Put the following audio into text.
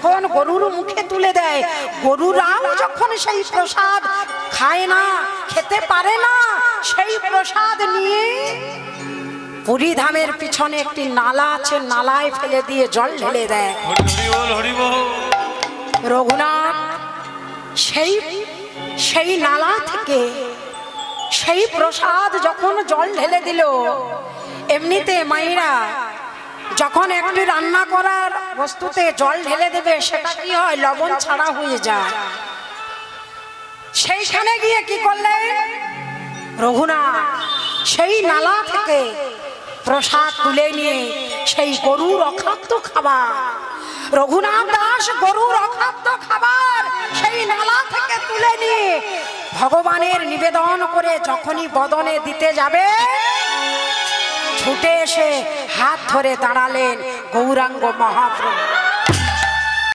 যখন গরুর মুখে তুলে দেয়, গরুরাও যখন সেই প্রসাদ খায় না, খেতে পারে না, সেই প্রসাদ নিয়ে পুরী ধামের পিছনে একটি নালা আছে, নালায় ফেলে দিয়ে জল ঢেলে দেয়। রঘুনাথ সেই নালা থেকে সেই প্রসাদ যখন জল ঢেলে দিল, এমনিতে মায়েরা যখন একটি রান্না করার বস্তুতে জল ঢেলে দেবে, সেটা কি হয়, লবণ ছাড়া হয়ে যায়। সেইখানে গিয়ে কি করলেন রঘুনাথ, সেই নালা থেকে প্রসাদ তুলে নিয়ে সেই গরুর অখাদ্য খাবার, রঘুনাথ দাস গরুর অখাদ্য খাবার সেই নালা থেকে তুলে নিয়ে ভগবানের নিবেদন করে যখনই বদনে দিতে যাবে, ছুটে এসে হাত ধরে দাঁড়ালেন গৌরাঙ্গ মহাপ্রভু।